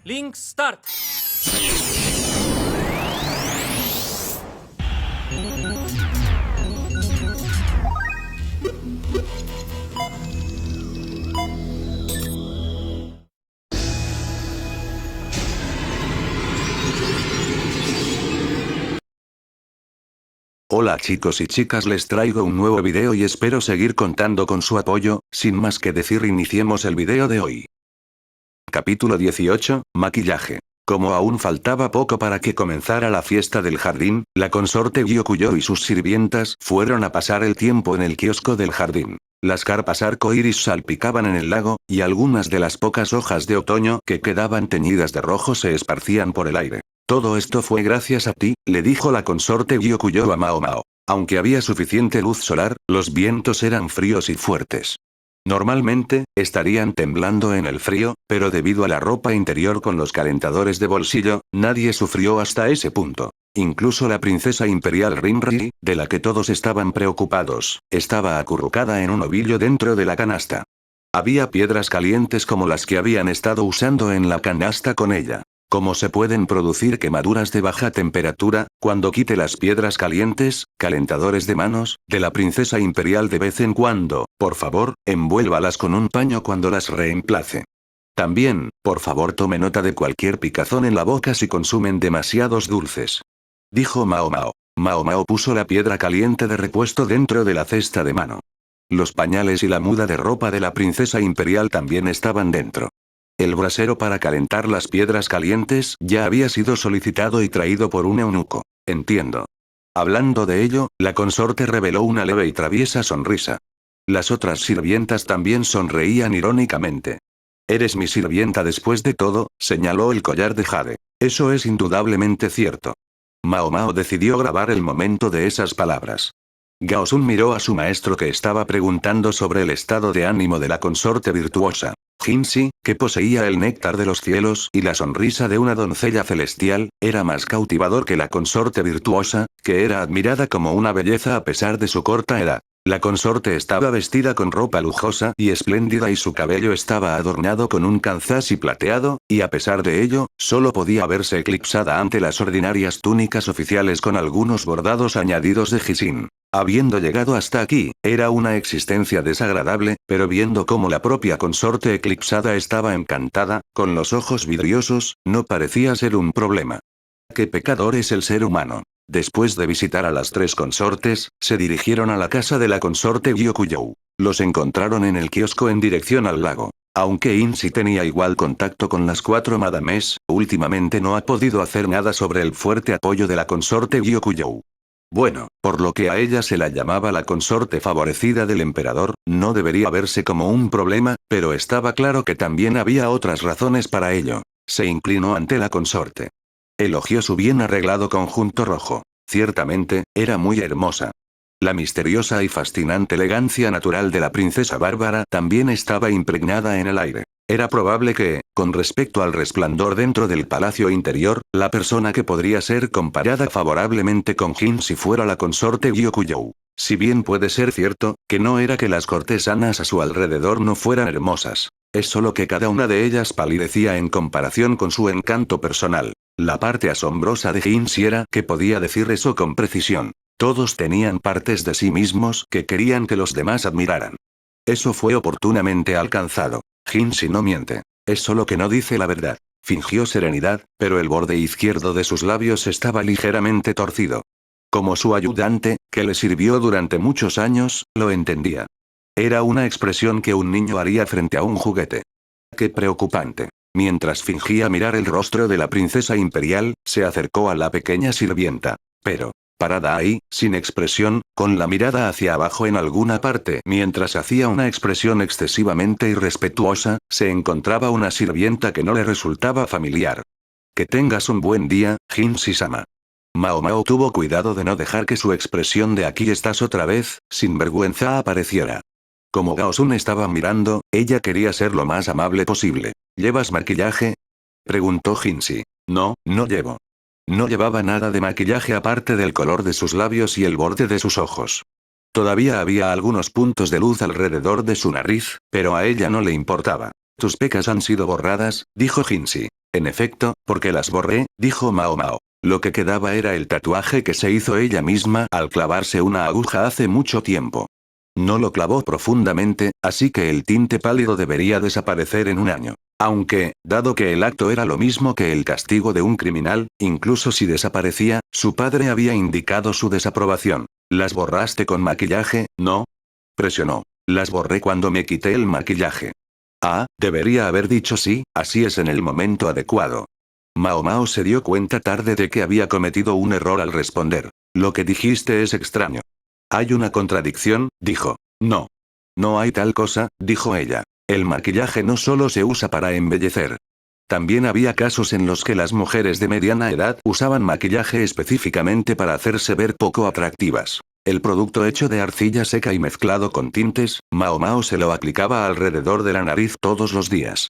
Link Start. Hola chicos y chicas, les traigo un nuevo video y espero seguir contando con su apoyo. Sin más que decir, iniciemos el video de hoy. Capítulo 18, Maquillaje. Como aún faltaba poco para que comenzara la fiesta del jardín, la consorte Gyokujou y sus sirvientas fueron a pasar el tiempo en el kiosco del jardín. Las carpas arco iris salpicaban en el lago, y algunas de las pocas hojas de otoño que quedaban teñidas de rojo se esparcían por el aire. Todo esto fue gracias a ti, le dijo la consorte Gyokujou a Mao Mao. Aunque había suficiente luz solar, los vientos eran fríos y fuertes. Normalmente, estarían temblando en el frío, pero debido a la ropa interior con los calentadores de bolsillo, nadie sufrió hasta ese punto. Incluso la princesa imperial Rinri, de la que todos estaban preocupados, estaba acurrucada en un ovillo dentro de la canasta. Había piedras calientes como las que habían estado usando en la canasta con ella. ¿Cómo se pueden producir quemaduras de baja temperatura? Cuando quite las piedras calientes, calentadores de manos, de la princesa imperial de vez en cuando, por favor, envuélvalas con un paño cuando las reemplace. También, por favor, tome nota de cualquier picazón en la boca si consumen demasiados dulces. Dijo Mao Mao. Mao Mao puso la piedra caliente de repuesto dentro de la cesta de mano. Los pañales y la muda de ropa de la princesa imperial también estaban dentro. El brasero para calentar las piedras calientes ya había sido solicitado y traído por un eunuco. Entiendo. Hablando de ello, la consorte reveló una leve y traviesa sonrisa. Las otras sirvientas también sonreían irónicamente. Eres mi sirvienta después de todo, señaló el collar de jade. Eso es indudablemente cierto. Mao Mao decidió grabar el momento de esas palabras. Gao Sun miró a su maestro que estaba preguntando sobre el estado de ánimo de la consorte virtuosa. Jinshi, que poseía el néctar de los cielos y la sonrisa de una doncella celestial, era más cautivador que la consorte virtuosa, que era admirada como una belleza a pesar de su corta edad. La consorte estaba vestida con ropa lujosa y espléndida y su cabello estaba adornado con un kanzashi plateado, y a pesar de ello, solo podía verse eclipsada ante las ordinarias túnicas oficiales con algunos bordados añadidos de Jisin. Habiendo llegado hasta aquí, era una existencia desagradable, pero viendo cómo la propia consorte eclipsada estaba encantada, con los ojos vidriosos, no parecía ser un problema. ¿Qué pecador es el ser humano? Después de visitar a las tres consortes, se dirigieron a la casa de la consorte Gyokujou. Los encontraron en el kiosco en dirección al lago. Aunque Insi tenía igual contacto con las cuatro madames, últimamente no ha podido hacer nada sobre el fuerte apoyo de la consorte Gyokujou. Bueno, por lo que a ella se la llamaba la consorte favorecida del emperador, no debería verse como un problema, pero estaba claro que también había otras razones para ello. Se inclinó ante la consorte. Elogió su bien arreglado conjunto rojo. Ciertamente, era muy hermosa. La misteriosa y fascinante elegancia natural de la princesa Bárbara también estaba impregnada en el aire. Era probable que, con respecto al resplandor dentro del palacio interior, la persona que podría ser comparada favorablemente con Jinshi fuera la consorte Gyokujou. Si bien puede ser cierto, que no era que las cortesanas a su alrededor no fueran hermosas. Es solo que cada una de ellas palidecía en comparación con su encanto personal. La parte asombrosa de Jinshi era que podía decir eso con precisión. Todos tenían partes de sí mismos que querían que los demás admiraran. Eso fue oportunamente alcanzado. Jinshi no miente. Es solo que no dice la verdad. Fingió serenidad, pero el borde izquierdo de sus labios estaba ligeramente torcido. Como su ayudante, que le sirvió durante muchos años, lo entendía. Era una expresión que un niño haría frente a un juguete. Qué preocupante. Mientras fingía mirar el rostro de la princesa imperial, se acercó a la pequeña sirvienta. Pero, parada ahí, sin expresión, con la mirada hacia abajo en alguna parte mientras hacía una expresión excesivamente irrespetuosa, se encontraba una sirvienta que no le resultaba familiar. Que tengas un buen día, Jinshi-sama. Mao Mao tuvo cuidado de no dejar que su expresión de aquí estás otra vez, sin vergüenza apareciera. Como Gao Sun estaba mirando, ella quería ser lo más amable posible. ¿Llevas maquillaje? Preguntó Jinshi. No, no llevo. No llevaba nada de maquillaje aparte del color de sus labios y el borde de sus ojos. Todavía había algunos puntos de luz alrededor de su nariz, pero a ella no le importaba. Tus pecas han sido borradas, dijo Jinshi. En efecto, porque las borré, dijo Mao Mao. Lo que quedaba era el tatuaje que se hizo ella misma al clavarse una aguja hace mucho tiempo. No lo clavó profundamente, así que el tinte pálido debería desaparecer en un año. Aunque, dado que el acto era lo mismo que el castigo de un criminal, incluso si desaparecía, su padre había indicado su desaprobación. ¿Las borraste con maquillaje, no? Presionó. Las borré cuando me quité el maquillaje. Ah, debería haber dicho sí, así es en el momento adecuado. Mao Mao se dio cuenta tarde de que había cometido un error al responder. Lo que dijiste es extraño. Hay una contradicción, dijo. No. No hay tal cosa, dijo ella. El maquillaje no solo se usa para embellecer. También había casos en los que las mujeres de mediana edad usaban maquillaje específicamente para hacerse ver poco atractivas. El producto hecho de arcilla seca y mezclado con tintes, Mao Mao se lo aplicaba alrededor de la nariz todos los días.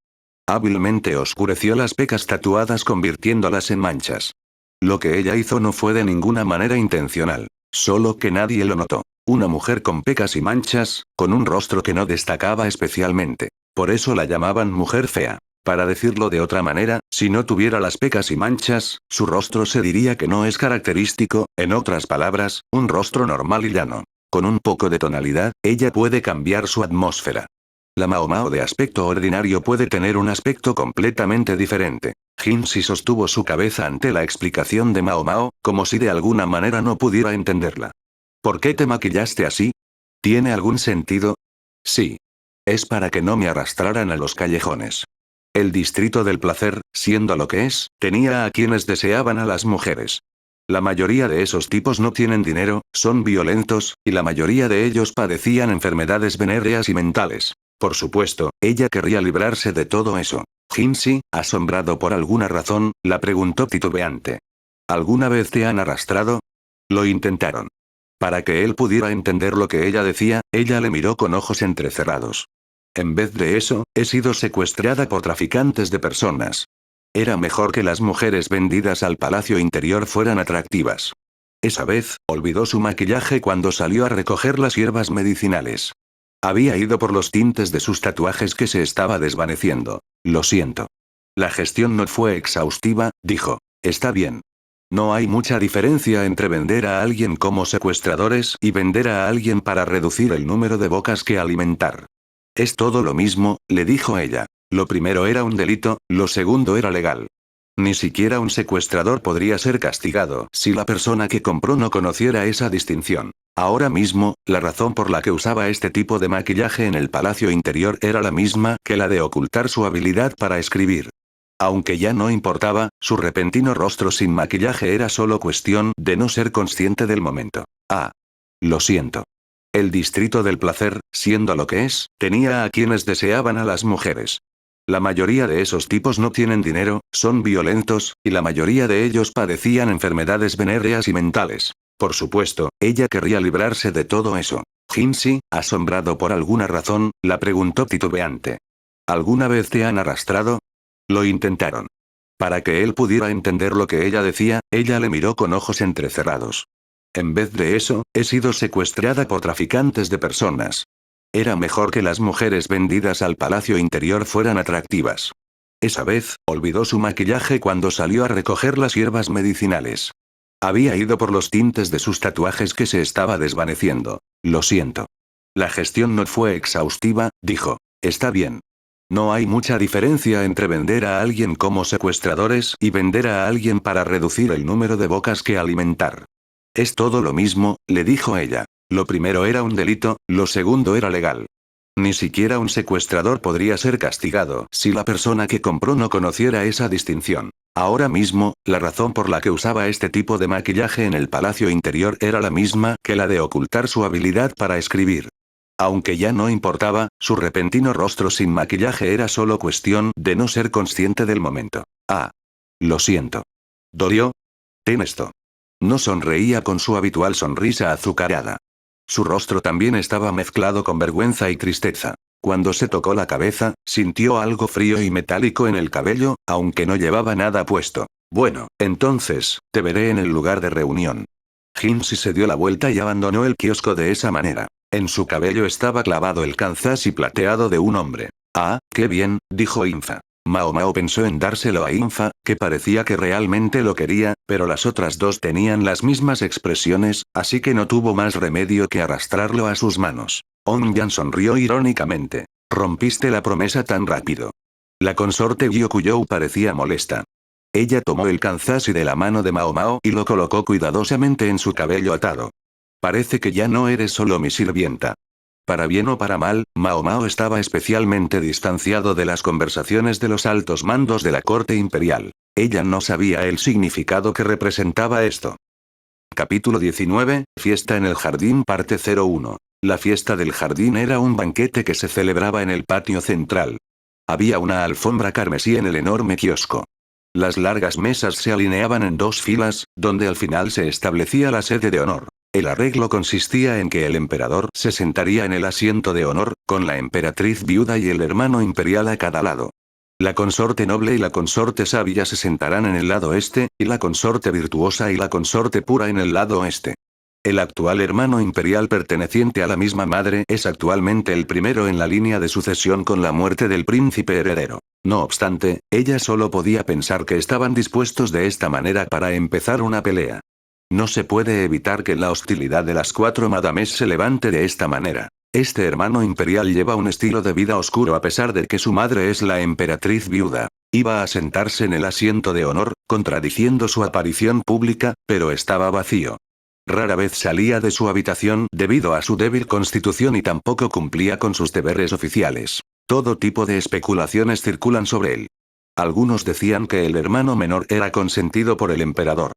Hábilmente oscureció las pecas tatuadas convirtiéndolas en manchas. Lo que ella hizo no fue de ninguna manera intencional. Solo que nadie lo notó. Una mujer con pecas y manchas, con un rostro que no destacaba especialmente. Por eso la llamaban mujer fea. Para decirlo de otra manera, si no tuviera las pecas y manchas, su rostro se diría que no es característico, en otras palabras, un rostro normal y llano. Con un poco de tonalidad, ella puede cambiar su atmósfera. La Mao Mao de aspecto ordinario puede tener un aspecto completamente diferente. Jinsi sostuvo su cabeza ante la explicación de Mao Mao, como si de alguna manera no pudiera entenderla. ¿Por qué te maquillaste así? ¿Tiene algún sentido? Sí. Es para que no me arrastraran a los callejones. El distrito del placer, siendo lo que es, tenía a quienes deseaban a las mujeres. La mayoría de esos tipos no tienen dinero, son violentos, y la mayoría de ellos padecían enfermedades venéreas y mentales. Por supuesto, ella querría librarse de todo eso. Jinsi, asombrado por alguna razón, la preguntó titubeante. ¿Alguna vez te han arrastrado? Lo intentaron. Para que él pudiera entender lo que ella decía, ella le miró con ojos entrecerrados. En vez de eso, he sido secuestrada por traficantes de personas. Era mejor que las mujeres vendidas al palacio interior fueran atractivas. Esa vez, olvidó su maquillaje cuando salió a recoger las hierbas medicinales. Había ido por los tintes de sus tatuajes que se estaba desvaneciendo. Lo siento. La gestión no fue exhaustiva, dijo. Está bien. No hay mucha diferencia entre vender a alguien como secuestradores y vender a alguien para reducir el número de bocas que alimentar. Es todo lo mismo, le dijo ella. Lo primero era un delito, lo segundo era legal. Ni siquiera un secuestrador podría ser castigado si la persona que compró no conociera esa distinción. Ahora mismo, la razón por la que usaba este tipo de maquillaje en el palacio interior era la misma que la de ocultar su habilidad para escribir. Aunque ya no importaba, su repentino rostro sin maquillaje era solo cuestión de no ser consciente del momento. Ah. Lo siento. El distrito del placer, siendo lo que es, tenía a quienes deseaban a las mujeres. La mayoría de esos tipos no tienen dinero, son violentos, y la mayoría de ellos padecían enfermedades venéreas y mentales. Por supuesto, ella querría librarse de todo eso. Jinsi, asombrado por alguna razón, la preguntó titubeante. ¿Alguna vez te han arrastrado? Lo intentaron. Para que él pudiera entender lo que ella decía, ella le miró con ojos entrecerrados. En vez de eso, he sido secuestrada por traficantes de personas. Era mejor que las mujeres vendidas al palacio interior fueran atractivas. Esa vez, olvidó su maquillaje cuando salió a recoger las hierbas medicinales. Había ido por los tintes de sus tatuajes que se estaba desvaneciendo. Lo siento. La gestión no fue exhaustiva, dijo. Está bien. No hay mucha diferencia entre vender a alguien como secuestradores y vender a alguien para reducir el número de bocas que alimentar. Es todo lo mismo, le dijo ella. Lo primero era un delito, lo segundo era legal. Ni siquiera un secuestrador podría ser castigado si la persona que compró no conociera esa distinción. Ahora mismo, la razón por la que usaba este tipo de maquillaje en el palacio interior era la misma que la de ocultar su habilidad para escribir. Aunque ya no importaba, su repentino rostro sin maquillaje era solo cuestión de no ser consciente del momento. Ah. Lo siento. ¿Dolió? Ten esto. No sonreía con su habitual sonrisa azucarada. Su rostro también estaba mezclado con vergüenza y tristeza. Cuando se tocó la cabeza, sintió algo frío y metálico en el cabello, aunque no llevaba nada puesto. Bueno, entonces, te veré en el lugar de reunión. Jinsi se dio la vuelta y abandonó el kiosco de esa manera. En su cabello estaba clavado el kanzashi plateado de un hombre. Ah, qué bien, dijo Infa. Mao Mao pensó en dárselo a Infa, que parecía que realmente lo quería, pero las otras dos tenían las mismas expresiones, así que no tuvo más remedio que arrastrarlo a sus manos. Onyan sonrió irónicamente. Rompiste la promesa tan rápido. La consorte Gyokuyou parecía molesta. Ella tomó el kanzashi de la mano de Mao Mao y lo colocó cuidadosamente en su cabello atado. Parece que ya no eres solo mi sirvienta. Para bien o para mal, Mao Mao estaba especialmente distanciado de las conversaciones de los altos mandos de la corte imperial. Ella no sabía el significado que representaba esto. Capítulo 19, Fiesta en el Jardín parte 01. La fiesta del jardín era un banquete que se celebraba en el patio central. Había una alfombra carmesí en el enorme kiosco. Las largas mesas se alineaban en dos filas, donde al final se establecía la sede de honor. El arreglo consistía en que el emperador se sentaría en el asiento de honor, con la emperatriz viuda y el hermano imperial a cada lado. La consorte noble y la consorte sabia se sentarán en el lado este, y la consorte virtuosa y la consorte pura en el lado oeste. El actual hermano imperial perteneciente a la misma madre es actualmente el primero en la línea de sucesión con la muerte del príncipe heredero. No obstante, ella solo podía pensar que estaban dispuestos de esta manera para empezar una pelea. No se puede evitar que la hostilidad de las cuatro madames se levante de esta manera. Este hermano imperial lleva un estilo de vida oscuro a pesar de que su madre es la emperatriz viuda. Iba a sentarse en el asiento de honor, contradiciendo su aparición pública, pero estaba vacío. Rara vez salía de su habitación debido a su débil constitución y tampoco cumplía con sus deberes oficiales. Todo tipo de especulaciones circulan sobre él. Algunos decían que el hermano menor era consentido por el emperador.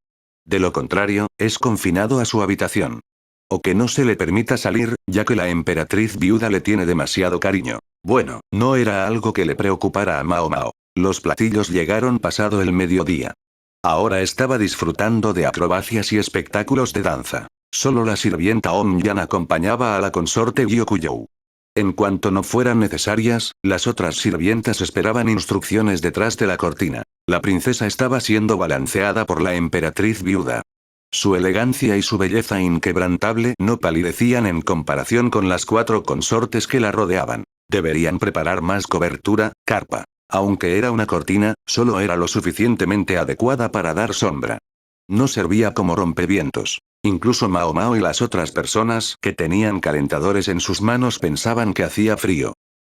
De lo contrario, es confinado a su habitación. O que no se le permita salir, ya que la emperatriz viuda le tiene demasiado cariño. Bueno, no era algo que le preocupara a Mao Mao. Los platillos llegaron pasado el mediodía. Ahora estaba disfrutando de acrobacias y espectáculos de danza. Solo la sirvienta Onyan acompañaba a la consorte Gyokuyou. En cuanto no fueran necesarias, las otras sirvientas esperaban instrucciones detrás de la cortina. La princesa estaba siendo balanceada por la emperatriz viuda. Su elegancia y su belleza inquebrantable no palidecían en comparación con las cuatro consortes que la rodeaban. Deberían preparar más cobertura, carpa. Aunque era una cortina, solo era lo suficientemente adecuada para dar sombra. No servía como rompevientos. Incluso Mao Mao y las otras personas que tenían calentadores en sus manos pensaban que hacía frío.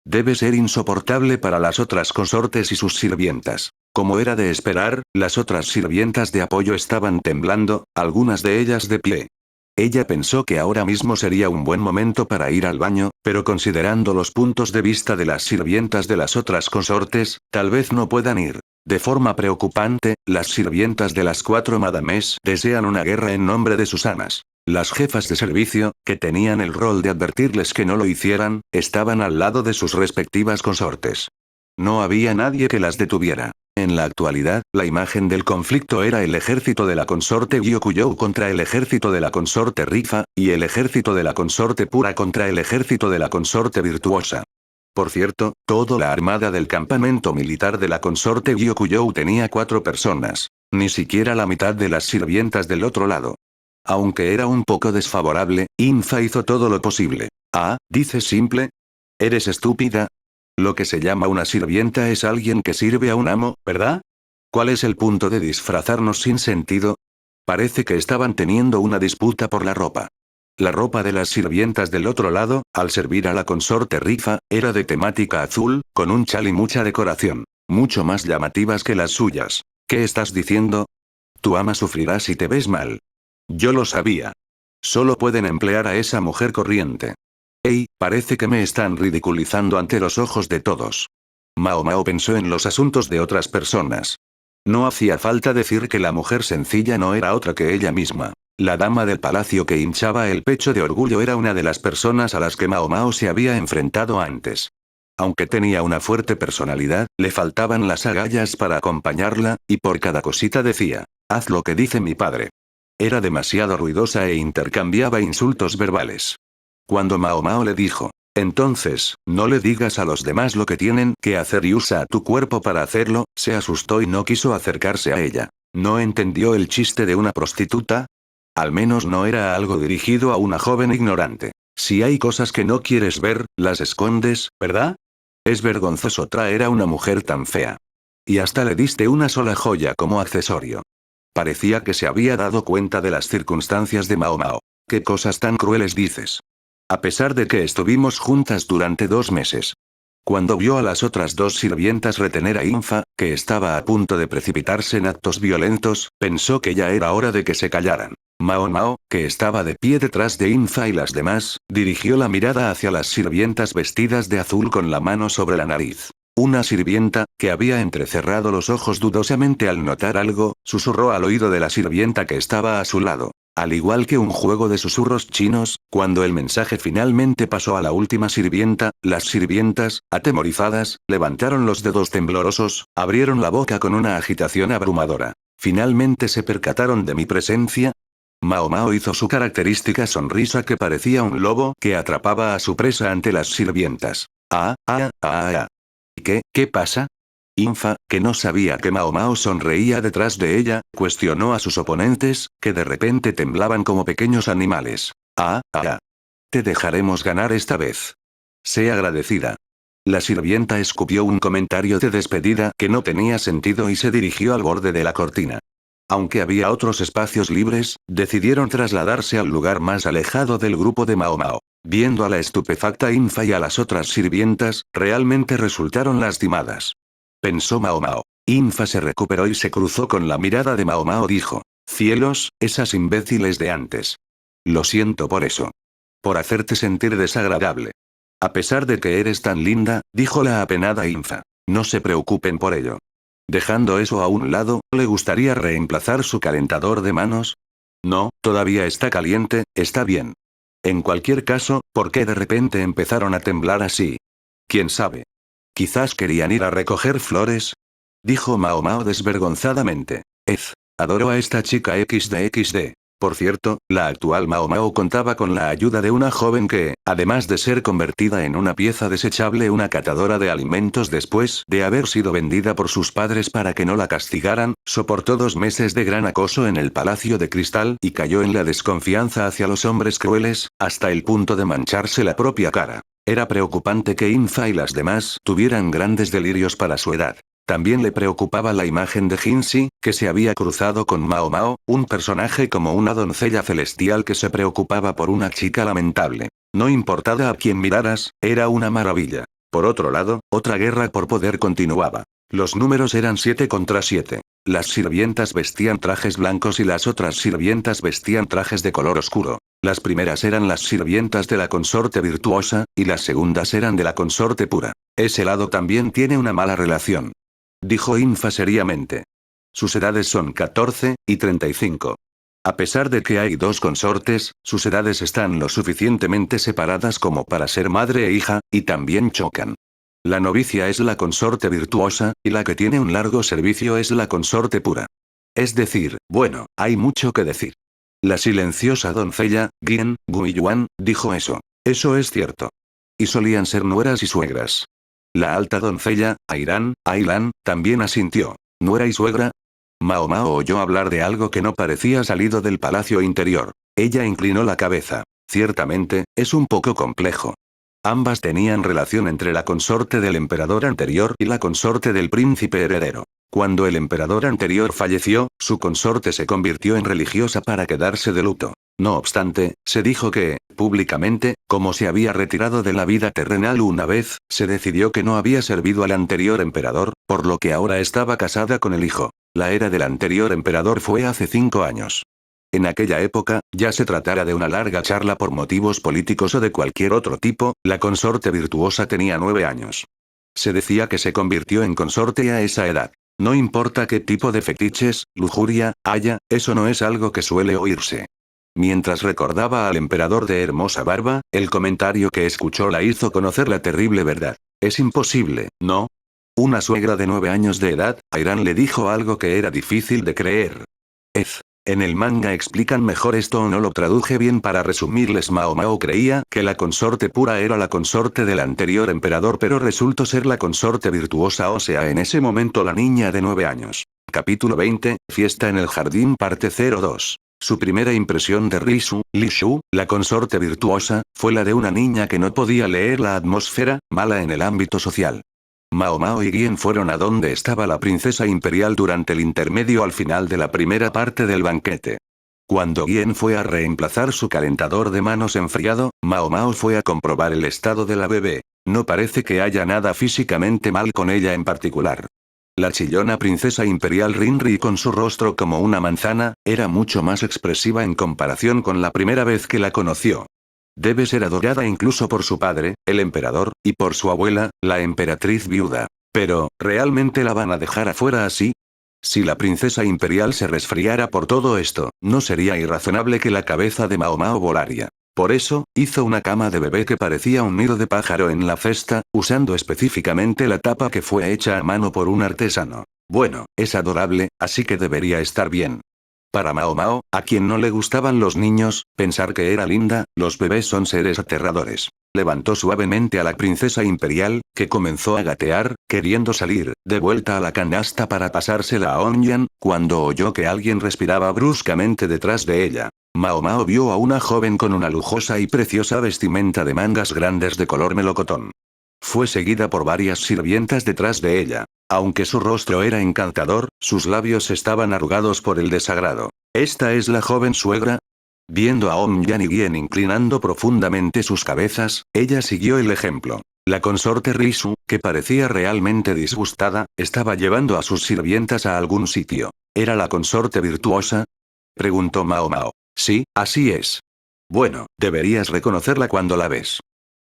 Debe ser insoportable para las otras consortes y sus sirvientas. Como era de esperar, las otras sirvientas de apoyo estaban temblando, algunas de ellas de pie. Ella pensó que ahora mismo sería un buen momento para ir al baño, pero considerando los puntos de vista de las sirvientas de las otras consortes, tal vez no puedan ir. De forma preocupante, las sirvientas de las cuatro madames desean una guerra en nombre de sus amas. Las jefas de servicio, que tenían el rol de advertirles que no lo hicieran, estaban al lado de sus respectivas consortes. No había nadie que las detuviera. En la actualidad, la imagen del conflicto era el ejército de la consorte Gyokuyou contra el ejército de la consorte Rifa, y el ejército de la consorte pura contra el ejército de la consorte virtuosa. Por cierto, toda la armada del campamento militar de la consorte Gyokuyou tenía 4 personas. Ni siquiera la mitad de las sirvientas del otro lado. Aunque era un poco desfavorable, Infa hizo todo lo posible. Ah, ¿dices simple? ¿Eres estúpida? Lo que se llama una sirvienta es alguien que sirve a un amo, ¿verdad? ¿Cuál es el punto de disfrazarnos sin sentido? Parece que estaban teniendo una disputa por la ropa. La ropa de las sirvientas del otro lado, al servir a la consorte Rifa, era de temática azul, con un chal y mucha decoración. Mucho más llamativas que las suyas. ¿Qué estás diciendo? Tu ama sufrirá si te ves mal. Yo lo sabía. Solo pueden emplear a esa mujer corriente. Hey, parece que me están ridiculizando ante los ojos de todos. Mao Mao pensó en los asuntos de otras personas. No hacía falta decir que la mujer sencilla no era otra que ella misma. La dama del palacio que hinchaba el pecho de orgullo era una de las personas a las que Mao Mao se había enfrentado antes. Aunque tenía una fuerte personalidad, le faltaban las agallas para acompañarla, y por cada cosita decía, haz lo que dice mi padre. Era demasiado ruidosa e intercambiaba insultos verbales. Cuando Mao Mao le dijo, entonces, no le digas a los demás lo que tienen que hacer y usa tu cuerpo para hacerlo, se asustó y no quiso acercarse a ella. ¿No entendió el chiste de una prostituta? Al menos no era algo dirigido a una joven ignorante. Si hay cosas que no quieres ver, las escondes, ¿verdad? Es vergonzoso traer a una mujer tan fea. Y hasta le diste una sola joya como accesorio. Parecía que se había dado cuenta de las circunstancias de Mao Mao. ¿Qué cosas tan crueles dices? A pesar de que estuvimos juntas durante 2 meses. Cuando vio a las otras 2 sirvientas retener a Infa, que estaba a punto de precipitarse en actos violentos, pensó que ya era hora de que se callaran. Mao Mao, que estaba de pie detrás de Infa y las demás, dirigió la mirada hacia las sirvientas vestidas de azul con la mano sobre la nariz. Una sirvienta, que había entrecerrado los ojos dudosamente al notar algo, susurró al oído de la sirvienta que estaba a su lado. Al igual que un juego de susurros chinos, cuando el mensaje finalmente pasó a la última sirvienta, las sirvientas, atemorizadas, levantaron los dedos temblorosos, abrieron la boca con una agitación abrumadora. ¿Finalmente se percataron de mi presencia? Mao Mao hizo su característica sonrisa que parecía un lobo que atrapaba a su presa ante las sirvientas. ¿Qué pasa? Infa, que no sabía que Mao Mao sonreía detrás de ella, cuestionó a sus oponentes, que de repente temblaban como pequeños animales. Te dejaremos ganar esta vez. Sé agradecida. La sirvienta escupió un comentario de despedida que no tenía sentido y se dirigió al borde de la cortina. Aunque había otros espacios libres, decidieron trasladarse al lugar más alejado del grupo de Mao Mao. Viendo a la estupefacta Infa y a las otras sirvientas, realmente resultaron lastimadas. Pensó Mao Mao. Infa se recuperó y se cruzó con la mirada de Mao Mao. Dijo: cielos, esas imbéciles de antes. Lo siento por eso. Por hacerte sentir desagradable. A pesar de que eres tan linda, dijo la apenada Infa. No se preocupen por ello. Dejando eso a un lado, ¿le gustaría reemplazar su calentador de manos? No, todavía está caliente, está bien. En cualquier caso, ¿por qué de repente empezaron a temblar así? ¿Quién sabe? Quizás querían ir a recoger flores. Dijo Mao Mao desvergonzadamente. Adoro a esta chica XD. Por cierto, la actual Mao Mao contaba con la ayuda de una joven que, además de ser convertida en una pieza desechable, una catadora de alimentos después de haber sido vendida por sus padres para que no la castigaran, soportó 2 meses de gran acoso en el Palacio de Cristal y cayó en la desconfianza hacia los hombres crueles, hasta el punto de mancharse la propia cara. Era preocupante que Infa y las demás tuvieran grandes delirios para su edad. También le preocupaba la imagen de Jinxi, que se había cruzado con Mao Mao, un personaje como una doncella celestial que se preocupaba por una chica lamentable. No importaba a quién miraras, era una maravilla. Por otro lado, otra guerra por poder continuaba. Los números eran 7 contra 7. Las sirvientas vestían trajes blancos y las otras sirvientas vestían trajes de color oscuro. Las primeras eran las sirvientas de la consorte virtuosa, y las segundas eran de la consorte pura. Ese lado también tiene una mala relación. Dijo Infa seriamente. Sus edades son 14 y 35. A pesar de que hay 2 consortes, sus edades están lo suficientemente separadas como para ser madre e hija, y también chocan. La novicia es la consorte virtuosa, y la que tiene un largo servicio es la consorte pura. Es decir, bueno, hay mucho que decir. La silenciosa doncella, Guiyuan, dijo eso. Eso es cierto. Y solían ser nueras y suegras. La alta doncella, Ailan, también asintió. ¿Nuera y suegra? Mao Mao oyó hablar de algo que no parecía salido del palacio interior. Ella inclinó la cabeza. Ciertamente, es un poco complejo. Ambas tenían relación entre la consorte del emperador anterior y la consorte del príncipe heredero. Cuando el emperador anterior falleció, su consorte se convirtió en religiosa para quedarse de luto. No obstante, se dijo que, públicamente, como se había retirado de la vida terrenal una vez, se decidió que no había servido al anterior emperador, por lo que ahora estaba casada con el hijo. La era del anterior emperador fue hace 5 años. En aquella época, ya se tratara de una larga charla por motivos políticos o de cualquier otro tipo, la consorte virtuosa tenía 9 años. Se decía que se convirtió en consorte a esa edad. No importa qué tipo de fetiches, lujuria, haya, eso no es algo que suele oírse. Mientras recordaba al emperador de hermosa barba, el comentario que escuchó la hizo conocer la terrible verdad. Es imposible, ¿no? Una suegra de 9 años de edad, Airan le dijo algo que era difícil de creer. En el manga explican mejor esto o no lo traduje bien para resumirles. Mao Mao creía que la consorte pura era la consorte del anterior emperador, pero resultó ser la consorte virtuosa, o sea, en ese momento la niña de 9 años. Capítulo 20, Fiesta en el jardín parte 02. Su primera impresión de Li Shu, la consorte virtuosa, fue la de una niña que no podía leer la atmósfera, mala en el ámbito social. Mao Mao y Guien fueron a donde estaba la princesa imperial durante el intermedio al final de la primera parte del banquete. Cuando Guien fue a reemplazar su calentador de manos enfriado, Mao Mao fue a comprobar el estado de la bebé. No parece que haya nada físicamente mal con ella en particular. La chillona princesa imperial Rinri con su rostro como una manzana, era mucho más expresiva en comparación con la primera vez que la conoció. Debe ser adorada incluso por su padre, el emperador, y por su abuela, la emperatriz viuda. Pero, ¿realmente la van a dejar afuera así? Si la princesa imperial se resfriara por todo esto, no sería irrazonable que la cabeza de Mao Mao volaría. Por eso, hizo una cama de bebé que parecía un nido de pájaro en la cesta, usando específicamente la tapa que fue hecha a mano por un artesano. Bueno, es adorable, así que debería estar bien. Para Mao Mao, a quien no le gustaban los niños, pensar que era linda, los bebés son seres aterradores. Levantó suavemente a la princesa imperial, que comenzó a gatear, queriendo salir, de vuelta a la canasta para pasársela a Onyan, cuando oyó que alguien respiraba bruscamente detrás de ella. Mao Mao vio a una joven con una lujosa y preciosa vestimenta de mangas grandes de color melocotón. Fue seguida por varias sirvientas detrás de ella. Aunque su rostro era encantador, sus labios estaban arrugados por el desagrado. ¿Esta es la joven suegra? Viendo a Onyan y Guien inclinando profundamente sus cabezas, ella siguió el ejemplo. La consorte Risu, que parecía realmente disgustada, estaba llevando a sus sirvientas a algún sitio. ¿Era la consorte virtuosa? Preguntó Mao Mao. Sí, así es. Bueno, deberías reconocerla cuando la ves.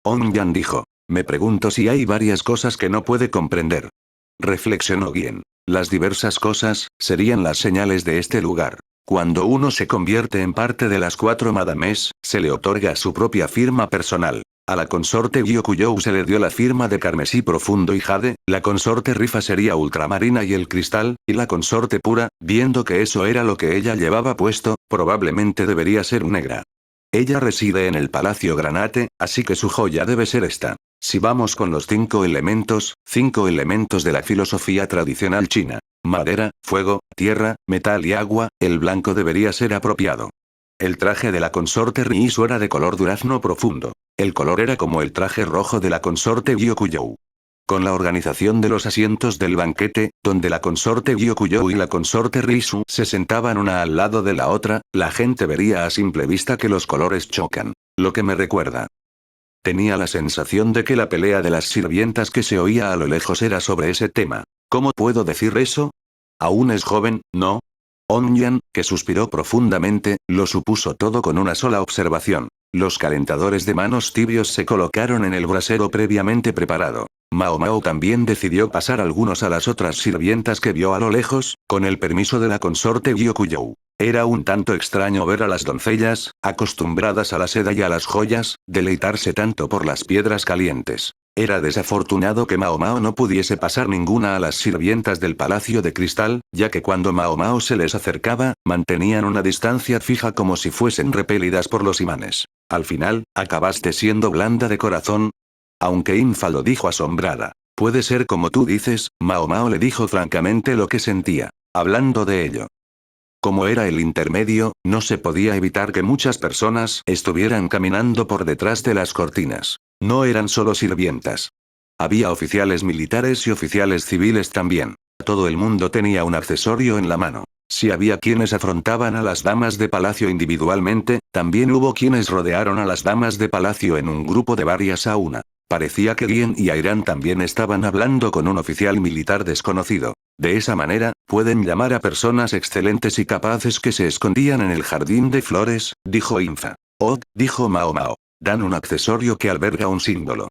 Onyan dijo. Me pregunto si hay varias cosas que no puede comprender. Reflexionó Guien. Las diversas cosas, serían las señales de este lugar. Cuando uno se convierte en parte de las 4 madames, se le otorga su propia firma personal. A la consorte Gyokuyou se le dio la firma de carmesí profundo y jade, la consorte Rifa sería ultramarina y el cristal, y la consorte pura, viendo que eso era lo que ella llevaba puesto, probablemente debería ser negra. Ella reside en el Palacio Granate, así que su joya debe ser esta. Si vamos con los 5 elementos de la filosofía tradicional china. Madera, fuego, tierra, metal y agua, el blanco debería ser apropiado. El traje de la consorte Riisu era de color durazno profundo. El color era como el traje rojo de la consorte Gyokuyou. Con la organización de los asientos del banquete, donde la consorte Gyokuyou y la consorte Riisu se sentaban una al lado de la otra, la gente vería a simple vista que los colores chocan. Lo que me recuerda. Tenía la sensación de que la pelea de las sirvientas que se oía a lo lejos era sobre ese tema. ¿Cómo puedo decir eso? Aún es joven, ¿no? Onyan, que suspiró profundamente, lo supuso todo con una sola observación. Los calentadores de manos tibios se colocaron en el brasero previamente preparado. Mao Mao también decidió pasar algunos a las otras sirvientas que vio a lo lejos, con el permiso de la consorte Gyokuyou. Era un tanto extraño ver a las doncellas, acostumbradas a la seda y a las joyas, deleitarse tanto por las piedras calientes. Era desafortunado que Mao Mao no pudiese pasar ninguna a las sirvientas del Palacio de Cristal, ya que cuando Mao Mao se les acercaba, mantenían una distancia fija como si fuesen repelidas por los imanes. Al final, ¿acabaste siendo blanda de corazón? Aunque Infa lo dijo asombrada. Puede ser como tú dices, Mao Mao le dijo francamente lo que sentía. Hablando de ello. Como era el intermedio, no se podía evitar que muchas personas estuvieran caminando por detrás de las cortinas. No eran solo sirvientas. Había oficiales militares y oficiales civiles también. Todo el mundo tenía un accesorio en la mano. Si había quienes afrontaban a las damas de palacio individualmente, también hubo quienes rodearon a las damas de palacio en un grupo de varias a una. Parecía que Lien y Airan también estaban hablando con un oficial militar desconocido. De esa manera, pueden llamar a personas excelentes y capaces que se escondían en el jardín de flores, dijo Infa. Oh, dijo Mao Mao. Dan un accesorio que alberga un símbolo.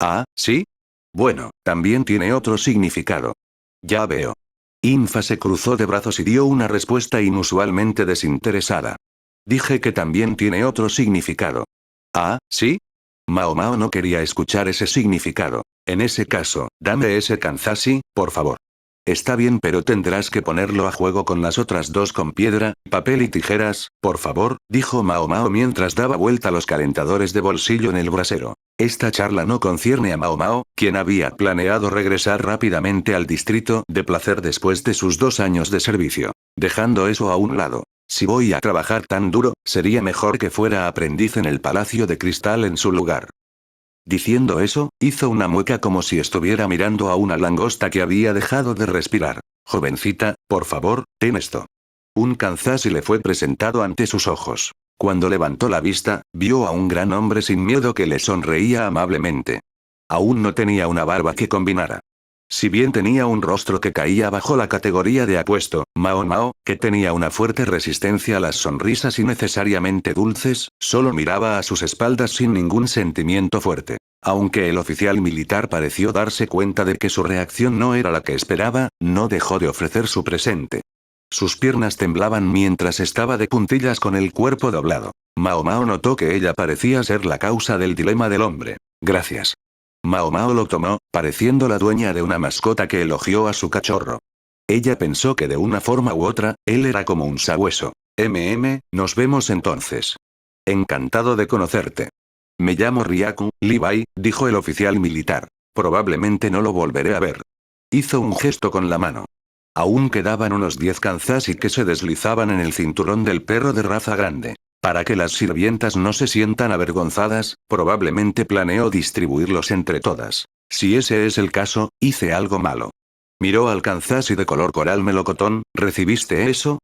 Ah, ¿sí? Bueno, también tiene otro significado. Ya veo. Infa se cruzó de brazos y dio una respuesta inusualmente desinteresada. Dije que también tiene otro significado. Ah, ¿sí? Mao Mao no quería escuchar ese significado. En ese caso, dame ese kanzashi, por favor. Está bien, pero tendrás que ponerlo a juego con las otras dos con piedra, papel y tijeras, por favor, dijo Mao Mao mientras daba vuelta los calentadores de bolsillo en el brasero. Esta charla no concierne a Mao Mao, quien había planeado regresar rápidamente al distrito de placer después de sus 2 años de servicio. Dejando eso a un lado. Si voy a trabajar tan duro, sería mejor que fuera aprendiz en el Palacio de Cristal en su lugar. Diciendo eso, hizo una mueca como si estuviera mirando a una langosta que había dejado de respirar. Jovencita, por favor, ten esto. Un kanzashi le fue presentado ante sus ojos. Cuando levantó la vista, vio a un gran hombre sin miedo que le sonreía amablemente. Aún no tenía una barba que combinara. Si bien tenía un rostro que caía bajo la categoría de apuesto, Mao Mao, que tenía una fuerte resistencia a las sonrisas innecesariamente dulces, solo miraba a sus espaldas sin ningún sentimiento fuerte. Aunque el oficial militar pareció darse cuenta de que su reacción no era la que esperaba, no dejó de ofrecer su presente. Sus piernas temblaban mientras estaba de puntillas con el cuerpo doblado. Mao Mao notó que ella parecía ser la causa del dilema del hombre. Gracias. Mao Mao lo tomó, pareciendo la dueña de una mascota que elogió a su cachorro. Ella pensó que de una forma u otra, él era como un sabueso. Nos vemos entonces. Encantado de conocerte. Me llamo Ryaku, Levi, dijo el oficial militar. Probablemente no lo volveré a ver. Hizo un gesto con la mano. Aún quedaban unos 10 kanzashi que se deslizaban en el cinturón del perro de raza grande. Para que las sirvientas no se sientan avergonzadas, probablemente planeó distribuirlos entre todas. Si ese es el caso, hice algo malo. Miró al kanzashi de color coral melocotón, ¿recibiste eso?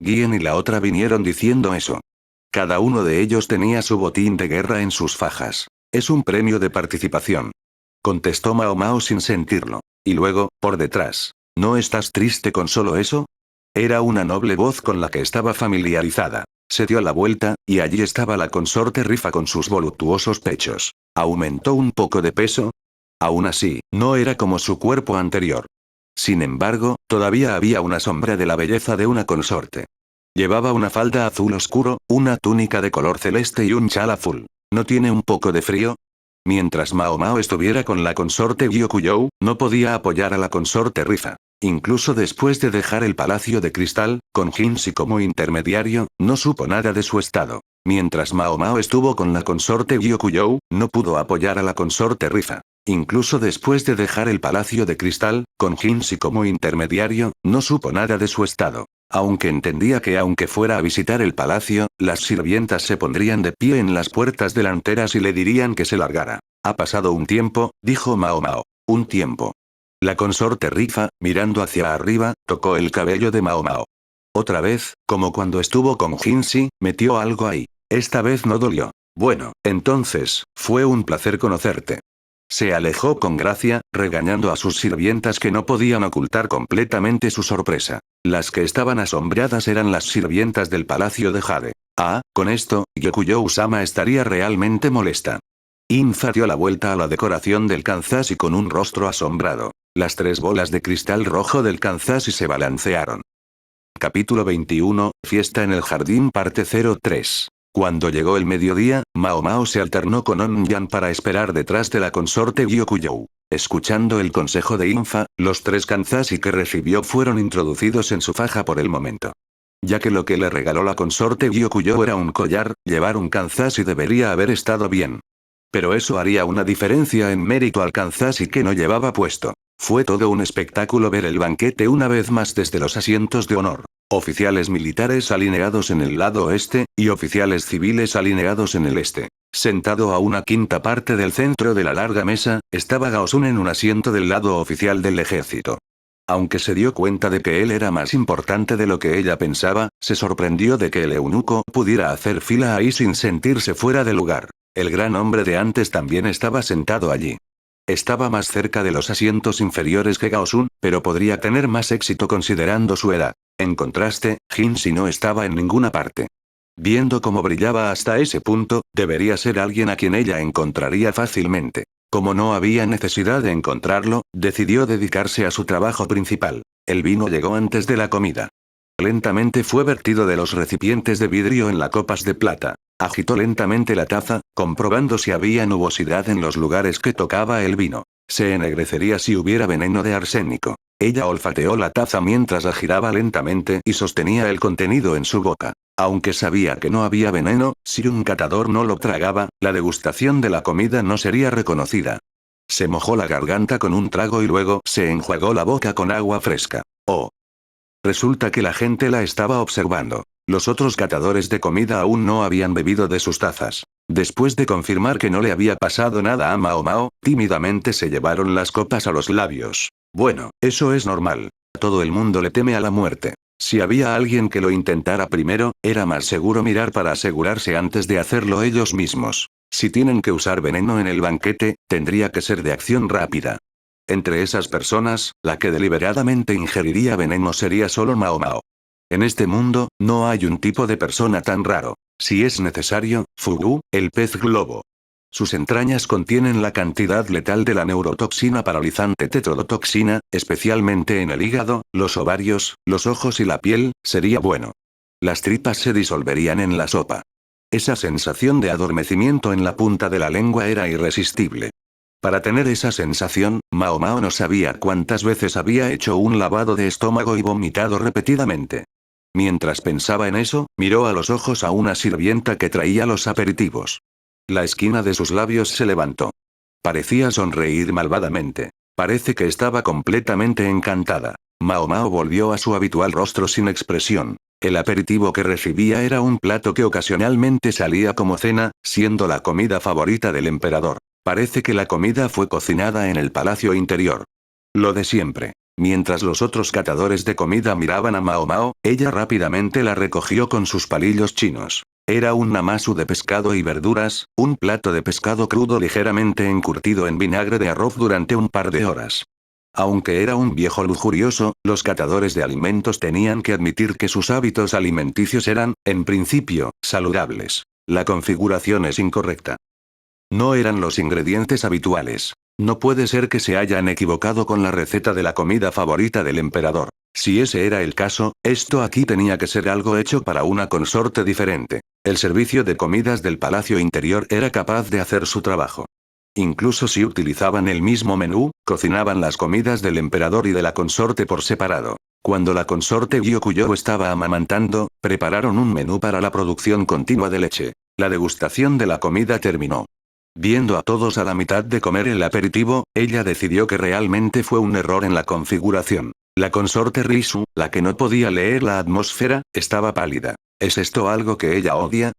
Gien y la otra vinieron diciendo eso. Cada uno de ellos tenía su botín de guerra en sus fajas. Es un premio de participación. Contestó Mao Mao sin sentirlo. Y luego, por detrás. ¿No estás triste con solo eso? Era una noble voz con la que estaba familiarizada. Se dio la vuelta, y allí estaba la consorte Rifa con sus voluptuosos pechos. ¿Aumentó un poco de peso? Aún así, no era como su cuerpo anterior. Sin embargo, todavía había una sombra de la belleza de una consorte. Llevaba una falda azul oscuro, una túnica de color celeste y un chal azul. ¿No tiene un poco de frío? Mientras Mao Mao estuviera con la consorte Gyokuyou, no podía apoyar a la consorte Rifa. Incluso después de dejar el Palacio de Cristal, con Jinshi como intermediario, no supo nada de su estado. Mientras Mao Mao estuvo con la consorte Gyokuyou, no pudo apoyar a la consorte Rifa. Incluso después de dejar el Palacio de Cristal, con Jinshi como intermediario, no supo nada de su estado. Aunque entendía que aunque fuera a visitar el palacio, las sirvientas se pondrían de pie en las puertas delanteras y le dirían que se largara. Ha pasado un tiempo, dijo Mao Mao. Un tiempo. La consorte Rifa, mirando hacia arriba, tocó el cabello de Mao Mao. Otra vez, como cuando estuvo con Jinshi, metió algo ahí. Esta vez no dolió. Bueno, entonces, fue un placer conocerte. Se alejó con gracia, regañando a sus sirvientas que no podían ocultar completamente su sorpresa. Las que estaban asombradas eran las sirvientas del palacio de Jade. Ah, con esto, Gyokuyou-sama estaría realmente molesta. Infa dio la vuelta a la decoración del kanzashi con un rostro asombrado. Las 3 bolas de cristal rojo del kanzashi se balancearon. Capítulo 21, Fiesta en el jardín parte 03. Cuando llegó el mediodía, Mao Mao se alternó con On-yan para esperar detrás de la consorte Gyokuyou. Escuchando el consejo de Infa, los 3 kanzashi que recibió fueron introducidos en su faja por el momento. Ya que lo que le regaló la consorte Gyokuyou era un collar, llevar un kanzashi debería haber estado bien. Pero eso haría una diferencia en mérito al kanzashi que no llevaba puesto. Fue todo un espectáculo ver el banquete una vez más desde los asientos de honor. Oficiales militares alineados en el lado oeste, y oficiales civiles alineados en el este. Sentado a una quinta parte del centro de la larga mesa, estaba Gaosun en un asiento del lado oficial del ejército. Aunque se dio cuenta de que él era más importante de lo que ella pensaba, se sorprendió de que el eunuco pudiera hacer fila ahí sin sentirse fuera de lugar. El gran hombre de antes también estaba sentado allí. Estaba más cerca de los asientos inferiores que Gaosun, pero podría tener más éxito considerando su edad. En contraste, Jinshi no estaba en ninguna parte. Viendo cómo brillaba hasta ese punto, debería ser alguien a quien ella encontraría fácilmente. Como no había necesidad de encontrarlo, decidió dedicarse a su trabajo principal. El vino llegó antes de la comida. Lentamente fue vertido de los recipientes de vidrio en las copas de plata. Agitó lentamente la taza, comprobando si había nubosidad en los lugares que tocaba el vino. Se ennegrecería si hubiera veneno de arsénico. Ella olfateó la taza mientras la giraba lentamente y sostenía el contenido en su boca. Aunque sabía que no había veneno, si un catador no lo tragaba, la degustación de la comida no sería reconocida. Se mojó la garganta con un trago y luego se enjuagó la boca con agua fresca. Oh. Resulta que la gente la estaba observando. Los otros catadores de comida aún no habían bebido de sus tazas. Después de confirmar que no le había pasado nada a Mao Mao, tímidamente se llevaron las copas a los labios. Bueno, eso es normal. Todo el mundo le teme a la muerte. Si había alguien que lo intentara primero, era más seguro mirar para asegurarse antes de hacerlo ellos mismos. Si tienen que usar veneno en el banquete, tendría que ser de acción rápida. Entre esas personas, la que deliberadamente ingeriría veneno sería solo Mao Mao. En este mundo, no hay un tipo de persona tan raro. Si es necesario, Fugu, el pez globo. Sus entrañas contienen la cantidad letal de la neurotoxina paralizante tetrodotoxina, especialmente en el hígado, los ovarios, los ojos y la piel, sería bueno. Las tripas se disolverían en la sopa. Esa sensación de adormecimiento en la punta de la lengua era irresistible. Para tener esa sensación, Mao Mao no sabía cuántas veces había hecho un lavado de estómago y vomitado repetidamente. Mientras pensaba en eso, miró a los ojos a una sirvienta que traía los aperitivos. La esquina de sus labios se levantó. Parecía sonreír malvadamente. Parece que estaba completamente encantada. Mao Mao volvió a su habitual rostro sin expresión. El aperitivo que recibía era un plato que ocasionalmente salía como cena, siendo la comida favorita del emperador. Parece que la comida fue cocinada en el palacio interior. Lo de siempre. Mientras los otros catadores de comida miraban a Mao Mao, ella rápidamente la recogió con sus palillos chinos. Era un namazu de pescado y verduras, un plato de pescado crudo ligeramente encurtido en vinagre de arroz durante un par de horas. Aunque era un viejo lujurioso, los catadores de alimentos tenían que admitir que sus hábitos alimenticios eran, en principio, saludables. La configuración es incorrecta. No eran los ingredientes habituales. No puede ser que se hayan equivocado con la receta de la comida favorita del emperador. Si ese era el caso, esto aquí tenía que ser algo hecho para una consorte diferente. El servicio de comidas del palacio interior era capaz de hacer su trabajo. Incluso si utilizaban el mismo menú, cocinaban las comidas del emperador y de la consorte por separado. Cuando la consorte Gyokugyo estaba amamantando, prepararon un menú para la producción continua de leche. La degustación de la comida terminó. Viendo a todos a la mitad de comer el aperitivo, ella decidió que realmente fue un error en la configuración. La consorte Risu, la que no podía leer la atmósfera, estaba pálida. ¿Es esto algo que ella odia?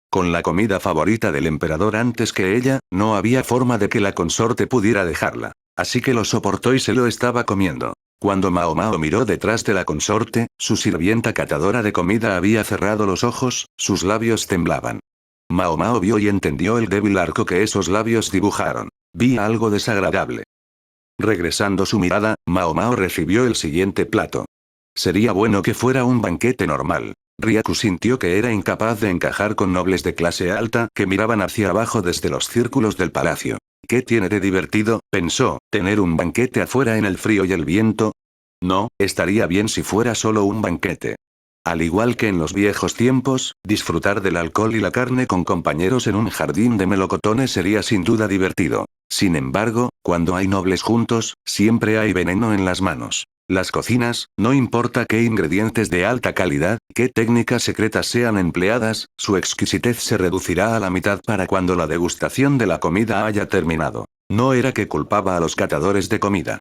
Con la comida favorita del emperador antes que ella, no había forma de que la consorte pudiera dejarla. Así que lo soportó y se lo estaba comiendo. Cuando Mao Mao miró detrás de la consorte, su sirvienta catadora de comida había cerrado los ojos, sus labios temblaban. Mao Mao vio y entendió el débil arco que esos labios dibujaron. Vi algo desagradable. Regresando su mirada, Mao Mao recibió el siguiente plato. Sería bueno que fuera un banquete normal. Ryaku sintió que era incapaz de encajar con nobles de clase alta que miraban hacia abajo desde los círculos del palacio. ¿Qué tiene de divertido?, pensó, tener un banquete afuera en el frío y el viento. No, estaría bien si fuera solo un banquete. Al igual que en los viejos tiempos, disfrutar del alcohol y la carne con compañeros en un jardín de melocotones sería sin duda divertido. Sin embargo, cuando hay nobles juntos, siempre hay veneno en las manos. Las cocinas, no importa qué ingredientes de alta calidad, qué técnicas secretas sean empleadas, su exquisitez se reducirá a la mitad para cuando la degustación de la comida haya terminado. No era que culpaba a los catadores de comida.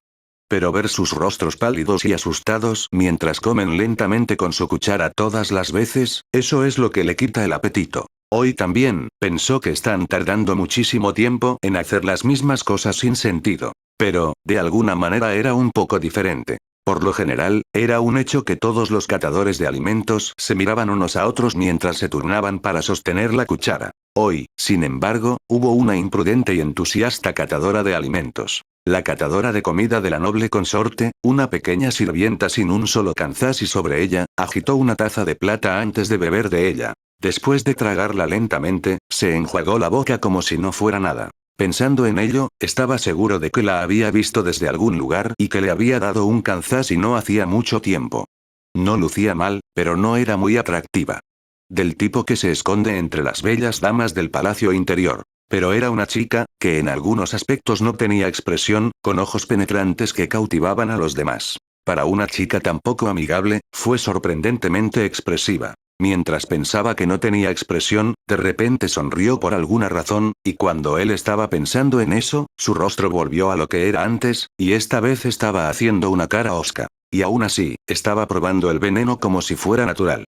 Pero ver sus rostros pálidos y asustados mientras comen lentamente con su cuchara todas las veces, eso es lo que le quita el apetito. Hoy también, pensó que están tardando muchísimo tiempo en hacer las mismas cosas sin sentido. Pero, de alguna manera era un poco diferente. Por lo general, era un hecho que todos los catadores de alimentos se miraban unos a otros mientras se turnaban para sostener la cuchara. Hoy, sin embargo, hubo una imprudente y entusiasta catadora de alimentos. La catadora de comida de la noble consorte, una pequeña sirvienta sin un solo kanzashi sobre ella, agitó una taza de plata antes de beber de ella. Después de tragarla lentamente, se enjuagó la boca como si no fuera nada. Pensando en ello, estaba seguro de que la había visto desde algún lugar y que le había dado un kanzashi no hacía mucho tiempo. No lucía mal, pero no era muy atractiva. Del tipo que se esconde entre las bellas damas del palacio interior. Pero era una chica, que en algunos aspectos no tenía expresión, con ojos penetrantes que cautivaban a los demás. Para una chica tan poco amigable, fue sorprendentemente expresiva. Mientras pensaba que no tenía expresión, de repente sonrió por alguna razón, y cuando él estaba pensando en eso, su rostro volvió a lo que era antes, y esta vez estaba haciendo una cara hosca. Y aún así, estaba probando el veneno como si fuera natural.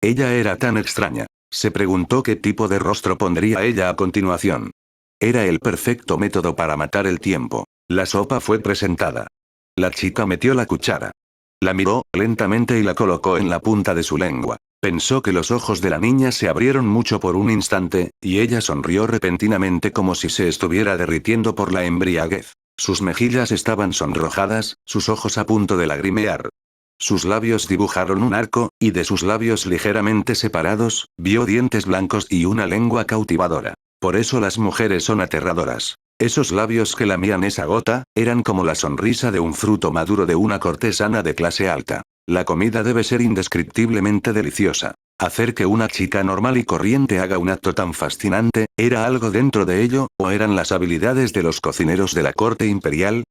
Ella era tan extraña. Se preguntó qué tipo de rostro pondría ella a continuación. Era el perfecto método para matar el tiempo. La sopa fue presentada. La chica metió la cuchara. La miró lentamente y la colocó en la punta de su lengua. Pensó que los ojos de la niña se abrieron mucho por un instante, y ella sonrió repentinamente como si se estuviera derritiendo por la embriaguez. Sus mejillas estaban sonrojadas, sus ojos a punto de lagrimear. Sus labios dibujaron un arco, y de sus labios ligeramente separados, vio dientes blancos y una lengua cautivadora. Por eso las mujeres son aterradoras. Esos labios que lamían esa gota, eran como la sonrisa de un fruto maduro de una cortesana de clase alta. La comida debe ser indescriptiblemente deliciosa. Hacer que una chica normal y corriente haga un acto tan fascinante, ¿era algo dentro de ello, o eran las habilidades de los cocineros de la corte imperial?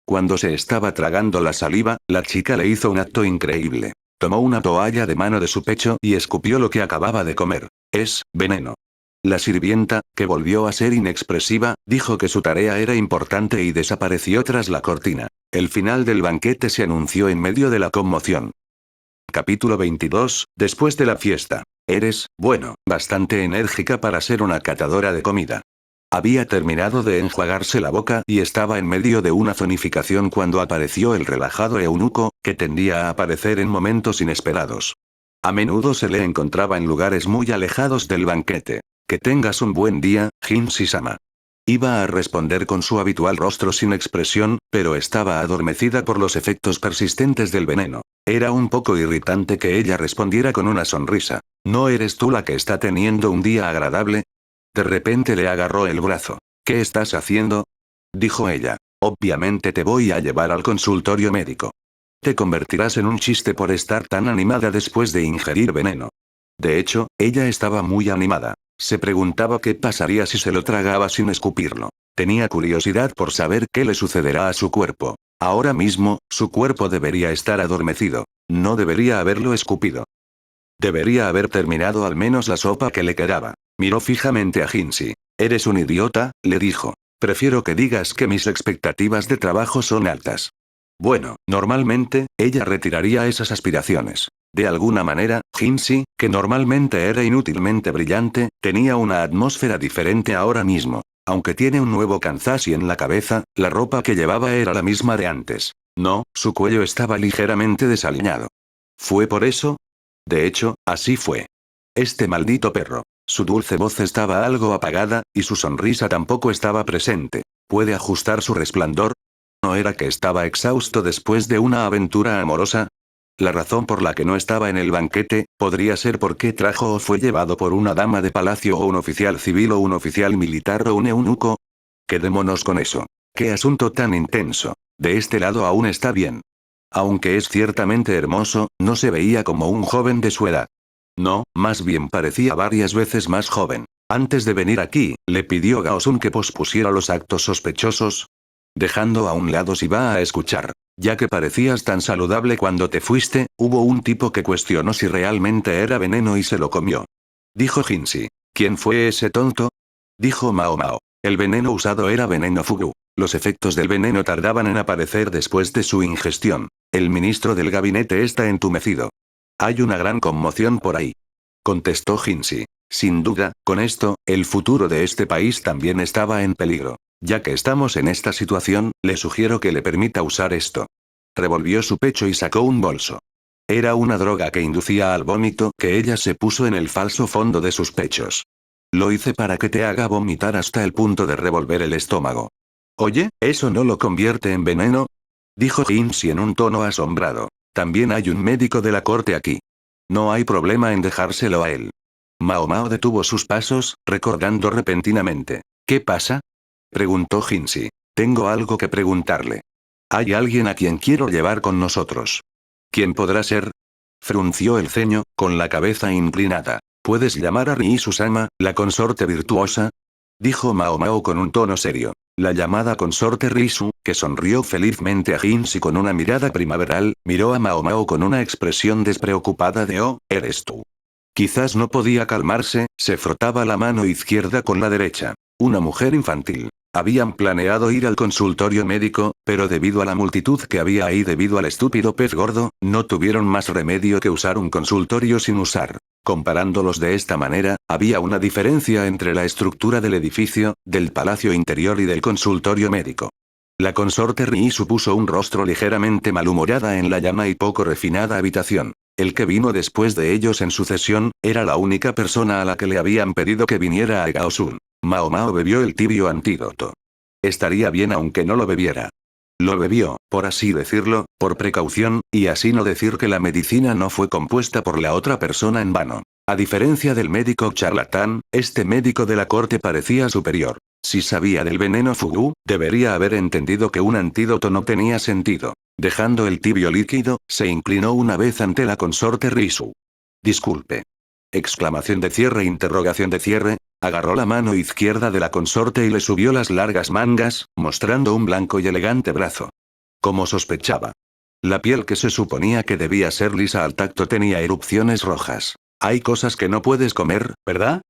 Cuando se estaba tragando la saliva, la chica le hizo un acto increíble. Tomó una toalla de mano de su pecho y escupió lo que acababa de comer. Es veneno. La sirvienta, que volvió a ser inexpresiva, dijo que su tarea era importante y desapareció tras la cortina. El final del banquete se anunció en medio de la conmoción. Capítulo 22, después de la fiesta. Eres, bueno, bastante enérgica para ser una catadora de comida. Había terminado de enjuagarse la boca y estaba en medio de una zonificación cuando apareció el relajado eunuco, que tendía a aparecer en momentos inesperados. A menudo se le encontraba en lugares muy alejados del banquete. Que tengas un buen día, Hinshi-sama. Iba a responder con su habitual rostro sin expresión, pero estaba adormecida por los efectos persistentes del veneno. Era un poco irritante que ella respondiera con una sonrisa. ¿No eres tú la que está teniendo un día agradable? De repente le agarró el brazo. ¿Qué estás haciendo? Dijo ella. Obviamente te voy a llevar al consultorio médico. Te convertirás en un chiste por estar tan animada después de ingerir veneno. De hecho, ella estaba muy animada. Se preguntaba qué pasaría si se lo tragaba sin escupirlo. Tenía curiosidad por saber qué le sucederá a su cuerpo. Ahora mismo, su cuerpo debería estar adormecido. No debería haberlo escupido. Debería haber terminado al menos la sopa que le quedaba. Miró fijamente a Hinsey. «Eres un idiota», le dijo. «Prefiero que digas que mis expectativas de trabajo son altas». Bueno, normalmente, ella retiraría esas aspiraciones. De alguna manera, Hinsey, que normalmente era inútilmente brillante, tenía una atmósfera diferente ahora mismo. Aunque tiene un nuevo Kanzashi en la cabeza, la ropa que llevaba era la misma de antes. No, su cuello estaba ligeramente desaliñado. ¿Fue por eso? De hecho, así fue. Este maldito perro. Su dulce voz estaba algo apagada, y su sonrisa tampoco estaba presente. ¿Puede ajustar su resplandor? ¿No era que estaba exhausto después de una aventura amorosa? La razón por la que no estaba en el banquete, podría ser porque trajo o fue llevado por una dama de palacio o un oficial civil o un oficial militar o un eunuco. Quedémonos con eso. ¡Qué asunto tan intenso! De este lado aún está bien. Aunque es ciertamente hermoso, no se veía como un joven de su edad. No, más bien parecía varias veces más joven. Antes de venir aquí, le pidió Gaosun que pospusiera los actos sospechosos. Dejando a un lado si va a escuchar. Ya que parecías tan saludable cuando te fuiste, hubo un tipo que cuestionó si realmente era veneno y se lo comió. Dijo Hinsey. ¿Quién fue ese tonto? Dijo Mao Mao. El veneno usado era veneno fugu. Los efectos del veneno tardaban en aparecer después de su ingestión. El ministro del gabinete está entumecido. Hay una gran conmoción por ahí. Contestó Hinsey. Sin duda, con esto, el futuro de este país también estaba en peligro. Ya que estamos en esta situación, le sugiero que le permita usar esto. Revolvió su pecho y sacó un bolso. Era una droga que inducía al vómito que ella se puso en el falso fondo de sus pechos. Lo hice para que te haga vomitar hasta el punto de revolver el estómago. Oye, ¿eso no lo convierte en veneno? Dijo Hinsey en un tono asombrado. También hay un médico de la corte aquí. No hay problema en dejárselo a él. Mao Mao detuvo sus pasos, recordando repentinamente. ¿Qué pasa? Preguntó Hinsey. Tengo algo que preguntarle. Hay alguien a quien quiero llevar con nosotros. ¿Quién podrá ser? Frunció el ceño, con la cabeza inclinada. ¿Puedes llamar a Riisu-sama, la consorte virtuosa? Dijo Mao Mao con un tono serio. La llamada consorte Riisu, que sonrió felizmente a Hinsey con una mirada primaveral, miró a Mao Mao con una expresión despreocupada de «Oh, eres tú». Quizás no podía calmarse, se frotaba la mano izquierda con la derecha. Una mujer infantil. Habían planeado ir al consultorio médico, pero debido a la multitud que había ahí debido al estúpido pez gordo, no tuvieron más remedio que usar un consultorio sin usar. Comparándolos de esta manera, había una diferencia entre la estructura del edificio, del palacio interior y del consultorio médico. La consorte Riisu puso un rostro ligeramente malhumorada en la llama y poco refinada habitación. El que vino después de ellos en sucesión, era la única persona a la que le habían pedido que viniera a Gaosun. Mao Mao bebió el tibio antídoto. Estaría bien aunque no lo bebiera. Lo bebió, por así decirlo, por precaución, y así no decir que la medicina no fue compuesta por la otra persona en vano. A diferencia del médico charlatán, este médico de la corte parecía superior. Si sabía del veneno Fugu, debería haber entendido que un antídoto no tenía sentido. Dejando el tibio líquido, se inclinó una vez ante la consorte Riisu. Disculpe. Exclamación de cierre, interrogación de cierre. Agarró la mano izquierda de la consorte y le subió las largas mangas, mostrando un blanco y elegante brazo. Como sospechaba. La piel que se suponía que debía ser lisa al tacto tenía erupciones rojas. Hay cosas que no puedes comer, ¿verdad?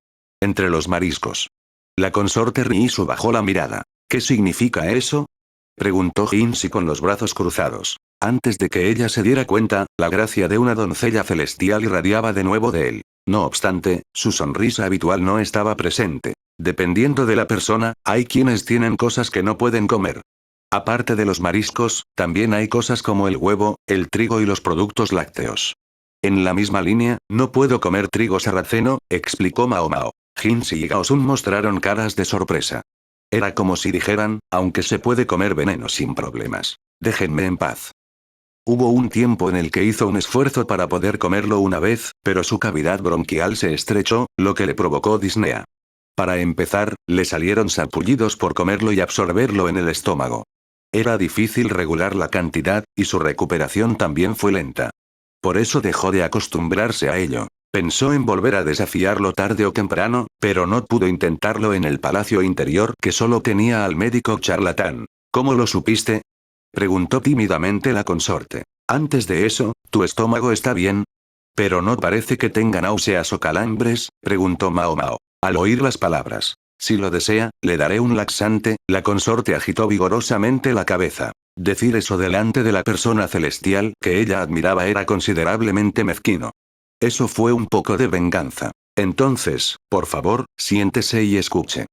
Entre los mariscos. La consorte Riisu bajó la mirada. ¿Qué significa eso? Preguntó Jinshi con los brazos cruzados. Antes de que ella se diera cuenta, la gracia de una doncella celestial irradiaba de nuevo de él. No obstante, su sonrisa habitual no estaba presente. Dependiendo de la persona, hay quienes tienen cosas que no pueden comer. Aparte de los mariscos, también hay cosas como el huevo, el trigo y los productos lácteos. En la misma línea, no puedo comer trigo sarraceno, explicó Mao Mao. Jinshi y Gaosun mostraron caras de sorpresa. Era como si dijeran, aunque se puede comer veneno sin problemas. Déjenme en paz. Hubo un tiempo en el que hizo un esfuerzo para poder comerlo una vez, pero su cavidad bronquial se estrechó, lo que le provocó disnea. Para empezar, le salieron sarpullidos por comerlo y absorberlo en el estómago. Era difícil regular la cantidad, y su recuperación también fue lenta. Por eso dejó de acostumbrarse a ello. Pensó en volver a desafiarlo tarde o temprano, pero no pudo intentarlo en el palacio interior que solo tenía al médico charlatán. ¿Cómo lo supiste? Preguntó tímidamente la consorte. Antes de eso, ¿tu estómago está bien? ¿Pero no parece que tenga náuseas o calambres? Preguntó Mao Mao. Al oír las palabras. Si lo desea, le daré un laxante. La consorte agitó vigorosamente la cabeza. Decir eso delante de la persona celestial que ella admiraba era considerablemente mezquino. Eso fue un poco de venganza. Entonces, por favor, siéntese y escuche.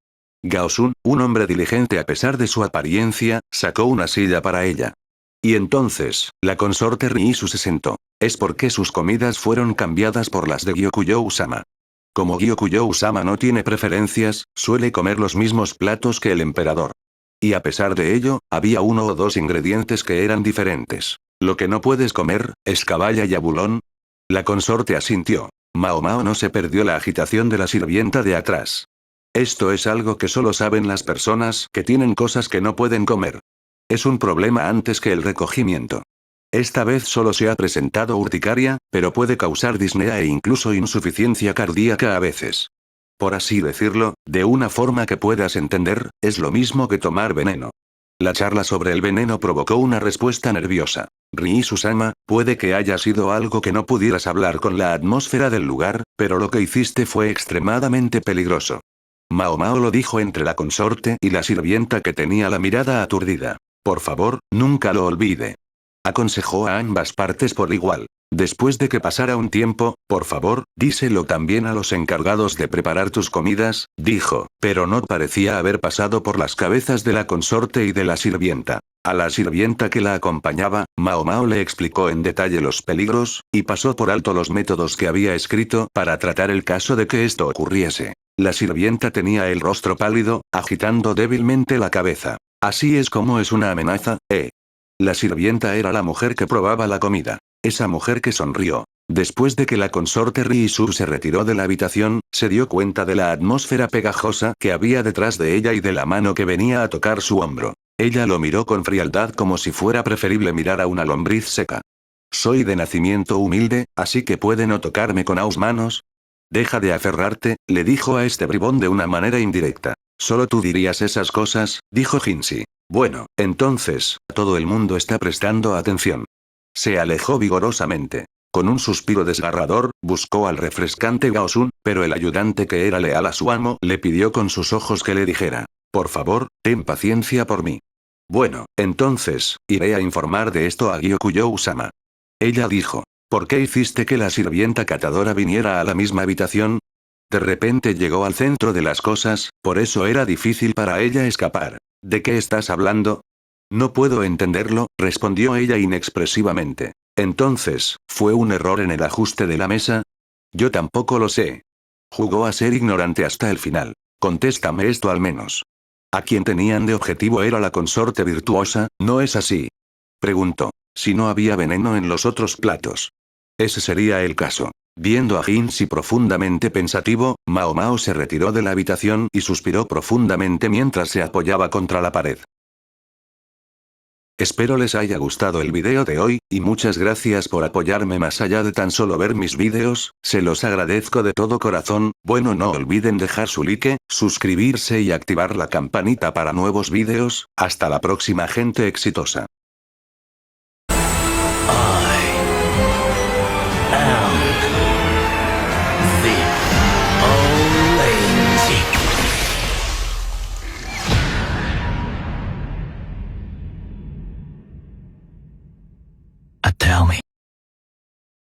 Gaosun, un hombre diligente a pesar de su apariencia, sacó una silla para ella. Y entonces, la consorte Riisu se sentó. Es porque sus comidas fueron cambiadas por las de Gyokujou-sama. Como Gyokujou-sama no tiene preferencias, suele comer los mismos platos que el emperador. Y a pesar de ello, había uno o dos ingredientes que eran diferentes. Lo que no puedes comer, es caballa y abulón. La consorte asintió. Mao Mao no se perdió la agitación de la sirvienta de atrás. Esto es algo que solo saben las personas que tienen cosas que no pueden comer. Es un problema antes que el recogimiento. Esta vez solo se ha presentado urticaria, pero puede causar disnea e incluso insuficiencia cardíaca a veces. Por así decirlo, de una forma que puedas entender, es lo mismo que tomar veneno. La charla sobre el veneno provocó una respuesta nerviosa. Riisu-sama, puede que haya sido algo que no pudieras hablar con la atmósfera del lugar, pero lo que hiciste fue extremadamente peligroso. Mao Mao lo dijo entre la consorte y la sirvienta que tenía la mirada aturdida. Por favor, nunca lo olvide. Aconsejó a ambas partes por igual. Después de que pasara un tiempo, por favor, díselo también a los encargados de preparar tus comidas, dijo, pero no parecía haber pasado por las cabezas de la consorte y de la sirvienta. A la sirvienta que la acompañaba, Mao Mao le explicó en detalle los peligros, y pasó por alto los métodos que había escrito para tratar el caso de que esto ocurriese. La sirvienta tenía el rostro pálido, agitando débilmente la cabeza. Así es como es una amenaza, ¿eh? La sirvienta era la mujer que probaba la comida. Esa mujer que sonrió. Después de que la consorte Riisu se retiró de la habitación, se dio cuenta de la atmósfera pegajosa que había detrás de ella y de la mano que venía a tocar su hombro. Ella lo miró con frialdad como si fuera preferible mirar a una lombriz seca. Soy de nacimiento humilde, así que puede no tocarme con aus manos. Deja de aferrarte, le dijo a este bribón de una manera indirecta. Solo tú dirías esas cosas, dijo Jinshi. Bueno, entonces, todo el mundo está prestando atención. Se alejó vigorosamente. Con un suspiro desgarrador, buscó al refrescante Gaosun, pero el ayudante que era leal a su amo le pidió con sus ojos que le dijera. Por favor, ten paciencia por mí. Bueno, entonces, iré a informar de esto a Gyokujou-sama. Ella dijo. ¿Por qué hiciste que la sirvienta catadora viniera a la misma habitación? De repente llegó al centro de las cosas, por eso era difícil para ella escapar. ¿De qué estás hablando? No puedo entenderlo, respondió ella inexpresivamente. Entonces, ¿fue un error en el ajuste de la mesa? Yo tampoco lo sé. Jugó a ser ignorante hasta el final. Contéstame esto al menos. A quien tenían de objetivo era la consorte virtuosa, ¿no es así? Preguntó. Si no había veneno en los otros platos. Ese sería el caso. Viendo a Jinsi profundamente pensativo, Mao Mao se retiró de la habitación y suspiró profundamente mientras se apoyaba contra la pared. Espero les haya gustado el video de hoy, y muchas gracias por apoyarme más allá de tan solo ver mis videos, se los agradezco de todo corazón. Bueno, no olviden dejar su like, suscribirse y activar la campanita para nuevos videos. Hasta la próxima, gente exitosa. Tell me.